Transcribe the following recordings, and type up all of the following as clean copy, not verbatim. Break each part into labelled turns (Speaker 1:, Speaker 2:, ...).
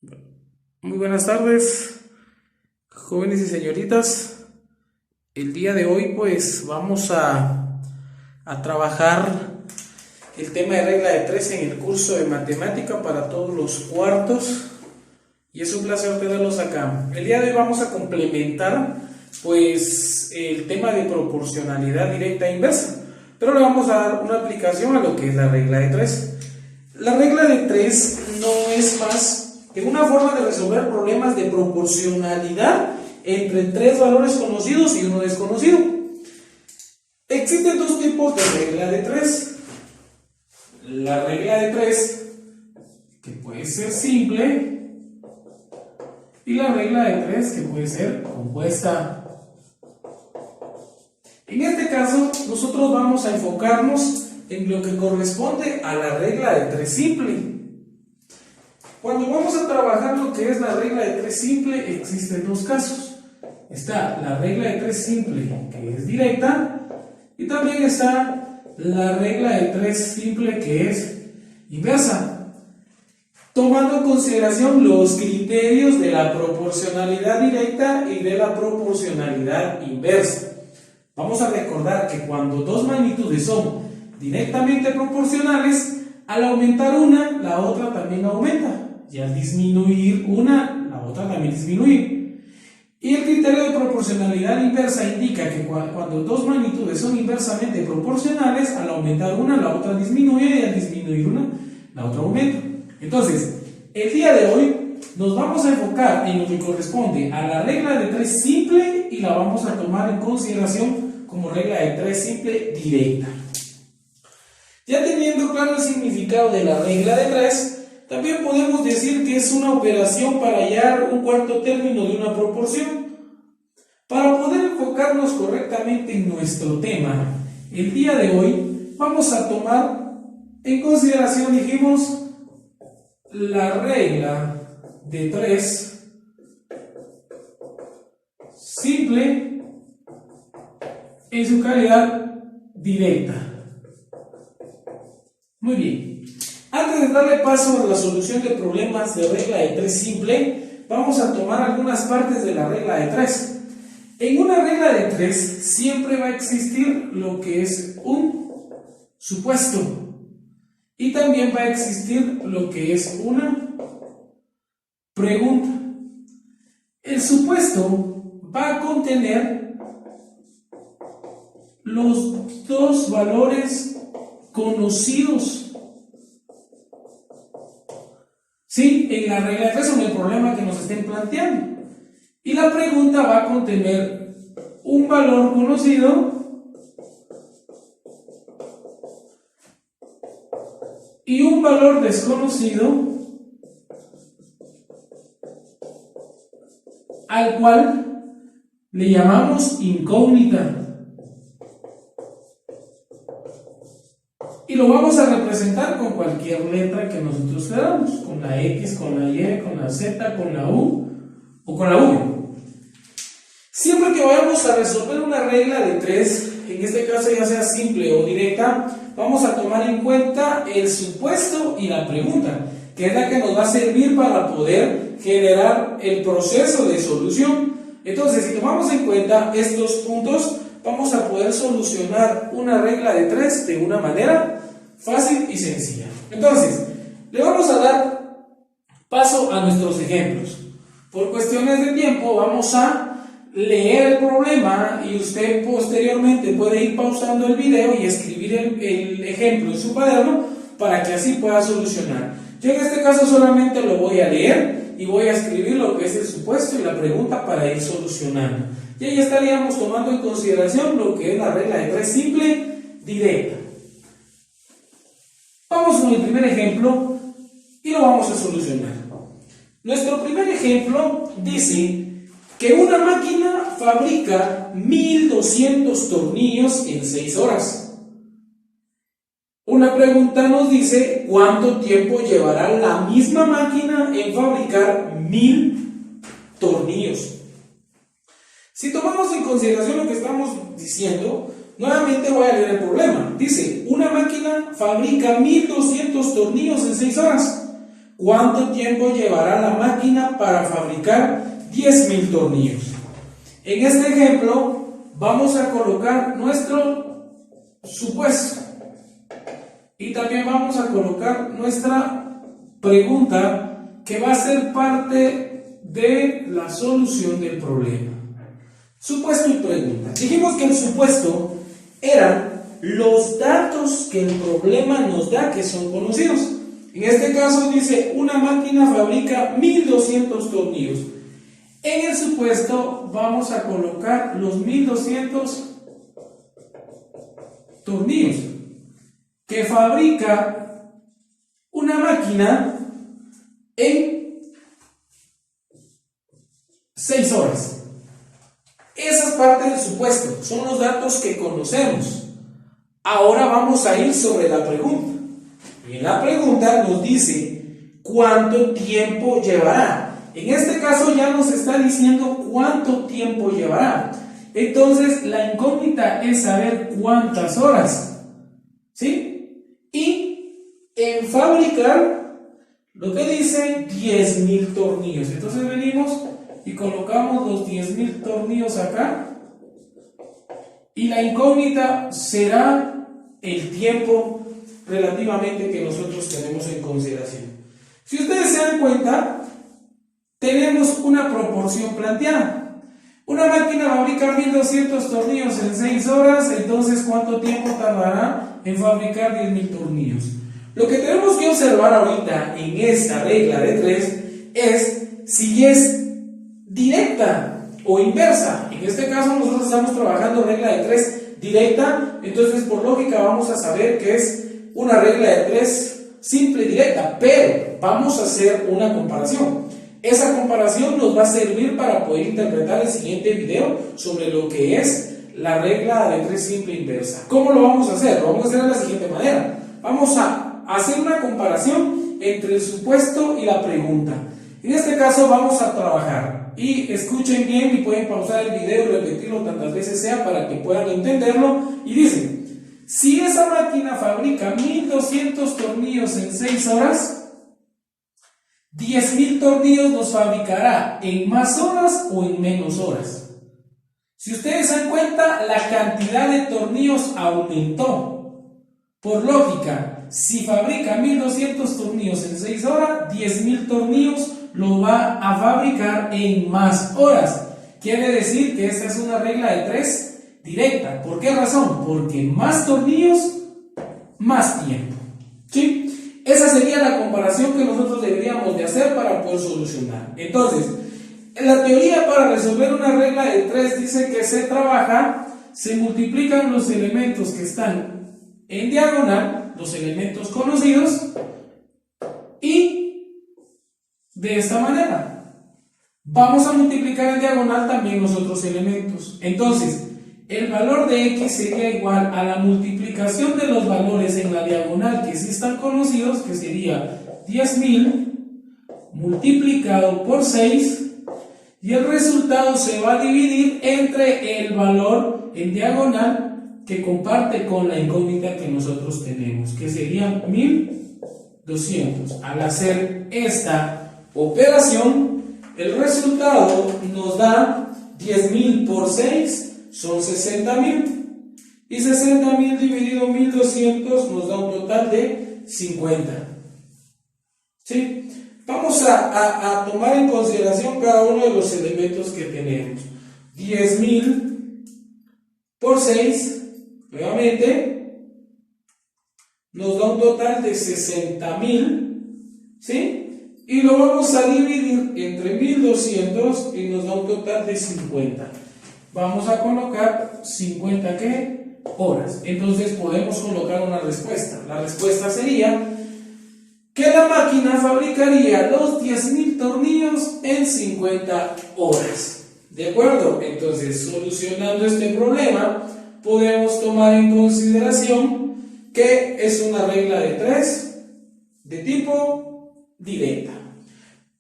Speaker 1: Muy buenas tardes, jóvenes y señoritas. El día de hoy pues vamos a trabajar el tema de regla de 3 en el curso de matemática para todos los cuartos y es un placer tenerlos acá. El día de hoy vamos a complementar pues el tema de proporcionalidad directa e inversa, pero le vamos a dar una aplicación a lo que es la regla de 3. La regla de 3 no es más que una forma de resolver problemas de proporcionalidad entre tres valores conocidos y uno desconocido. Existen dos tipos de regla de 3. La regla de 3, que puede ser simple, y la regla de 3, que puede ser compuesta. En este caso, nosotros vamos a enfocarnos en lo que corresponde a la regla de 3 simple. Cuando vamos a trabajar lo que es la regla de 3 simple, existen dos casos. Está la regla de 3 simple, que es directa, y también está la regla de 3 simple, que es inversa. Tomando en consideración los criterios de la proporcionalidad directa y de la proporcionalidad inversa. Vamos a recordar que cuando dos magnitudes son directamente proporcionales, al aumentar una, la otra también aumenta. Y al disminuir una, la otra también disminuye. Y el criterio de proporcionalidad inversa indica que cuando dos magnitudes son inversamente proporcionales, al aumentar una, la otra disminuye, y al disminuir una, la otra aumenta. Entonces, el día de hoy nos vamos a enfocar en lo que corresponde a la regla de 3 simple y la vamos a tomar en consideración como regla de 3 simple directa. Ya teniendo claro el significado de la regla de 3, también podemos decir que es una operación para hallar un cuarto término de una proporción. Para poder enfocarnos correctamente en nuestro tema, el día de hoy vamos a tomar en consideración, dijimos, la regla de 3 simple en su calidad directa. Muy bien. Antes de darle paso a la solución de problemas de regla de 3 simple, vamos a tomar algunas partes de la regla de 3. En una regla de 3 siempre va a existir lo que es un supuesto y también va a existir lo que es una pregunta. El supuesto va a contener los dos valores conocidos. Sí, en la regla de 3 son el problema que nos estén planteando. Y la pregunta va a contener un valor conocido y un valor desconocido al cual le llamamos incógnita. Y lo vamos a representar con cualquier letra que nosotros queramos, con la X, con la Y, con la Z, con la U o con la V. Siempre que vayamos a resolver una regla de 3, en este caso ya sea simple o directa, vamos a tomar en cuenta el supuesto y la pregunta, que es la que nos va a servir para poder generar el proceso de solución. Entonces, si tomamos en cuenta estos puntos, vamos a poder solucionar una regla de 3 de una manera fácil y sencilla. Entonces, le vamos a dar paso a nuestros ejemplos. Por cuestiones de tiempo, vamos a leer el problema y usted posteriormente puede ir pausando el video y escribir el ejemplo en su cuaderno para que así pueda solucionar. Yo en este caso solamente lo voy a leer y voy a escribir lo que es el supuesto y la pregunta para ir solucionando. Y ahí estaríamos tomando en consideración lo que es la regla de 3 simple directa. Vamos con el primer ejemplo y lo vamos a solucionar. Nuestro primer ejemplo dice que una máquina fabrica 1200 tornillos en 6 horas. Una pregunta nos dice cuánto tiempo llevará la misma máquina en fabricar 1000 tornillos. Si tomamos en consideración lo que estamos diciendo, nuevamente voy a leer el problema. Dice, una máquina fabrica 1200 tornillos en 6 horas. ¿cuánto tiempo llevará la máquina para fabricar 10.000 tornillos? En este ejemplo vamos a colocar nuestro supuesto y también vamos a colocar nuestra pregunta que va a ser parte de la solución del problema. Supuesto y pregunta. Dijimos que el supuesto eran los datos que el problema nos da que son conocidos. En este caso dice una máquina fabrica 1200 tornillos. En el supuesto vamos a colocar los 1200 tornillos que fabrica una máquina en 6 horas. Esa es parte del supuesto, son los datos que conocemos. Ahora vamos a ir sobre la pregunta. Y en la pregunta nos dice cuánto tiempo llevará. En este caso ya nos está diciendo cuánto tiempo llevará. Entonces la incógnita es saber cuántas horas, ¿sí? Y en fabricar lo que dice 10.000 tornillos. Entonces venimos y colocamos los 10.000 tornillos acá. Y la incógnita será el tiempo relativamente que nosotros tenemos en consideración. Si ustedes se dan cuenta, tenemos una proporción planteada. Una máquina fabrica 1200 tornillos en 6 horas, entonces ¿cuánto tiempo tardará en fabricar 10.000 tornillos? Lo que tenemos que observar ahorita en esta regla de 3 es si es directa o inversa. En este caso nosotros estamos trabajando regla de 3 directa, entonces por lógica vamos a saber que es una regla de 3 simple y directa, pero vamos a hacer una comparación. Esa comparación nos va a servir para poder interpretar el siguiente video sobre lo que es la regla de 3 simple e inversa. ¿Cómo lo vamos a hacer? Lo vamos a hacer de la siguiente manera. Vamos a hacer una comparación entre el supuesto y la pregunta. En este caso vamos a trabajar. Y escuchen bien y pueden pausar el video y repetirlo tantas veces sea para que puedan entenderlo. Y dicen, si esa máquina fabrica 1200 tornillos en 6 horas, 10.000 tornillos los fabricará en más horas o en menos horas. Si ustedes se dan cuenta, la cantidad de tornillos aumentó. Por lógica, si fabrica 1200 tornillos en 6 horas, 10.000 tornillos lo va a fabricar en más horas. Quiere decir que esta es una regla de 3 directa. ¿Por qué razón? Porque más tornillos, más tiempo. ¿Sí? Esa sería la comparación que nosotros deberíamos de hacer para poder solucionar. Entonces, en la teoría para resolver una regla de 3 dice que se trabaja, se multiplican los elementos que están en diagonal, los elementos conocidos, y de esta manera vamos a multiplicar en diagonal también los otros elementos. Entonces, el valor de x sería igual a la multiplicación de los valores en la diagonal que sí están conocidos, que sería 10.000 multiplicado por 6, y el resultado se va a dividir entre el valor en diagonal que comparte con la incógnita que nosotros tenemos, que sería 1.200. Al hacer esta operación, el resultado nos da 10.000 por 6, son 60.000, y 60.000 dividido 1.200 nos da un total de 50. ¿Sí? Vamos a tomar en consideración cada uno de los elementos que tenemos. 10.000 por 6, nuevamente, nos da un total de 60.000, ¿sí? Y lo vamos a dividir entre 1.200 y nos da un total de 50. Vamos a colocar 50 ¿qué? Horas. Entonces podemos colocar una respuesta. La respuesta sería que la máquina fabricaría los 10.000 tornillos en 50 horas. ¿De acuerdo? Entonces, solucionando este problema, podemos tomar en consideración que es una regla de 3 de tipo directa.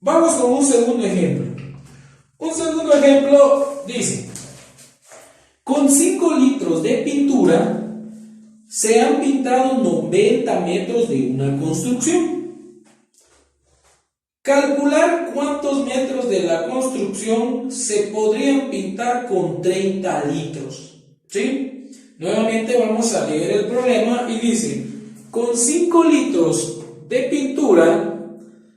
Speaker 1: Vamos con un segundo ejemplo. Un segundo ejemplo dice: con 5 litros de pintura se han pintado 90 metros de una construcción. Calcular cuántos metros de la construcción se podrían pintar con 30 litros. ¿Sí? Nuevamente vamos a leer el problema y dice, con 5 litros de pintura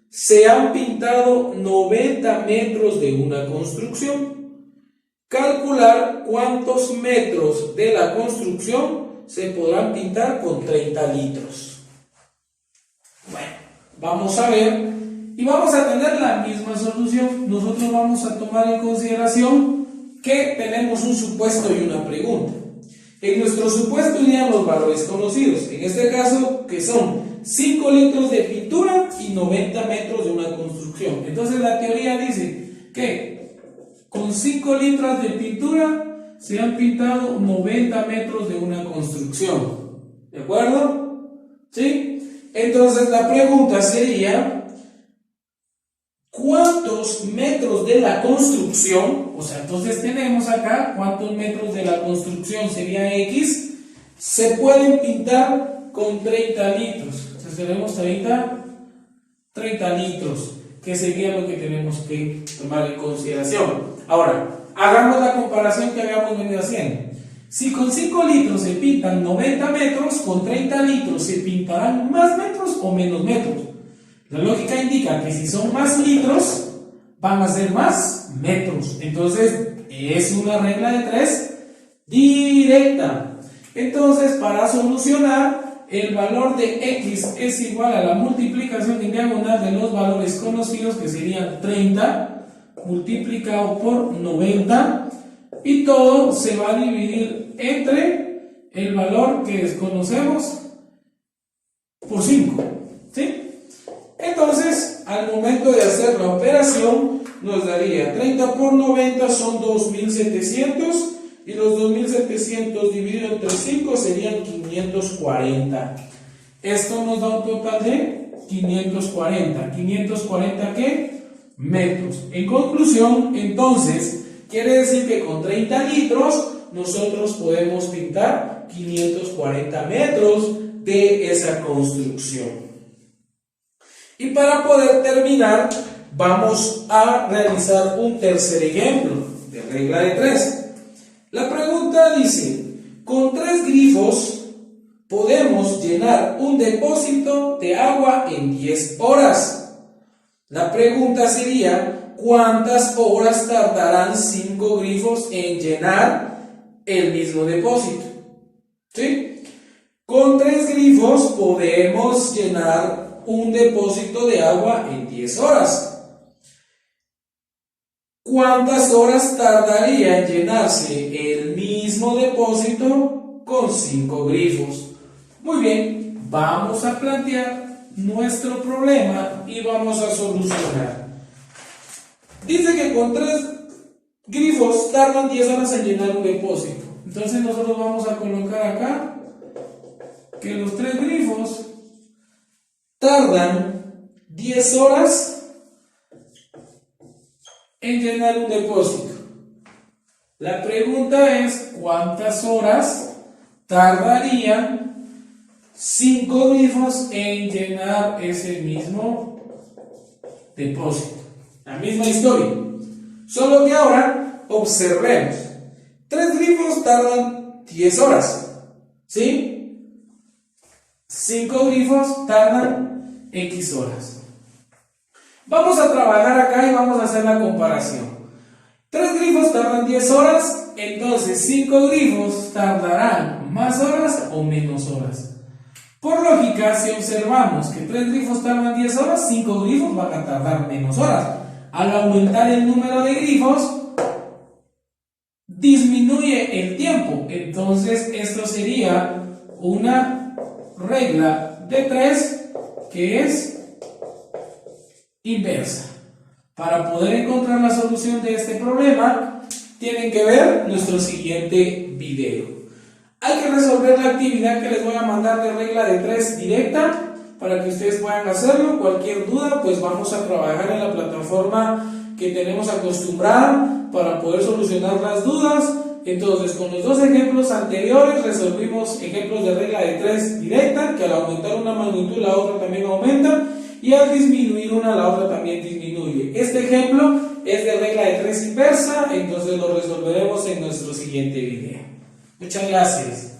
Speaker 1: se han pintado 90 metros de una construcción. Calcular cuántos metros de la construcción se podrán pintar con 30 litros. Bueno, vamos a ver y vamos a tener la misma solución. Nosotros vamos a tomar en consideración que tenemos un supuesto y una pregunta. En nuestro supuesto irían los valores conocidos, en este caso que son 5 litros de pintura y 90 metros de una construcción. Entonces la teoría dice que con 5 litros de pintura se han pintado 90 metros de una construcción. ¿De acuerdo? ¿Sí? Entonces la pregunta sería, ¿cuántos metros de la construcción? O sea, entonces tenemos acá cuántos metros de la construcción sería X, se pueden pintar con 30 litros. Entonces tenemos 30 litros, que sería lo que tenemos que tomar en consideración. Ahora, hagamos la comparación que habíamos venido haciendo. Si con 5 litros se pintan 90 metros, con 30 litros se pintarán más metros o menos metros. La lógica indica que si son más litros, van a ser más metros. Entonces, es una regla de 3 directa. Entonces, para solucionar, el valor de X es igual a la multiplicación en diagonal de los valores conocidos, que serían 30 multiplicado por 90, y todo se va a dividir entre el valor que desconocemos por 5. ¿Sí? Entonces, al momento de hacer la operación, nos daría 30 por 90 son 2700, y los 2700 dividido entre 5 serían 540. Esto nos da un total de 540. ¿540 qué? Metros. En conclusión, entonces, quiere decir que con 30 litros nosotros podemos pintar 540 metros de esa construcción. Y para poder terminar, vamos a realizar un tercer ejemplo de regla de 3. La pregunta dice, con 3 grifos podemos llenar un depósito de agua en 10 horas. La pregunta sería, ¿cuántas horas tardarán 5 grifos en llenar el mismo depósito? ¿Sí? Con 3 grifos podemos llenar un depósito de agua en 10 horas. ¿Cuántas horas tardaría en llenarse el mismo depósito con 5 grifos? Muy bien, vamos a plantear nuestro problema y vamos a solucionar. Dice que con 3 grifos tardan 10 horas en llenar un depósito. Entonces nosotros vamos a colocar acá que los 3 grifos tardan 10 horas en llenar un depósito. La pregunta es, ¿cuántas horas tardarían 5 grifos en llenar ese mismo depósito? La misma historia, solo que ahora observemos. 3 grifos tardan 10 horas, ¿sí? 5 grifos tardan X horas. Vamos a trabajar acá y vamos a hacer la comparación. 3 grifos tardan 10 horas, entonces 5 grifos tardarán más horas o menos horas. Por lógica, si observamos que 3 grifos tardan 10 horas, 5 grifos van a tardar menos horas. Al aumentar el número de grifos, disminuye el tiempo. Entonces, esto sería una regla de 3 que es inversa. Para poder encontrar la solución de este problema, tienen que ver nuestro siguiente video. Hay que resolver la actividad que les voy a mandar de regla de 3 directa para que ustedes puedan hacerlo. Cualquier duda, pues vamos a trabajar en la plataforma que tenemos acostumbrada para poder solucionar las dudas. Entonces, con los 2 ejemplos anteriores resolvimos ejemplos de regla de 3 directa, que al aumentar una magnitud la otra también aumenta. y al disminuir una la otra también disminuye. Este ejemplo es de regla de 3 inversa, entonces lo resolveremos en nuestro siguiente video. Muchas gracias.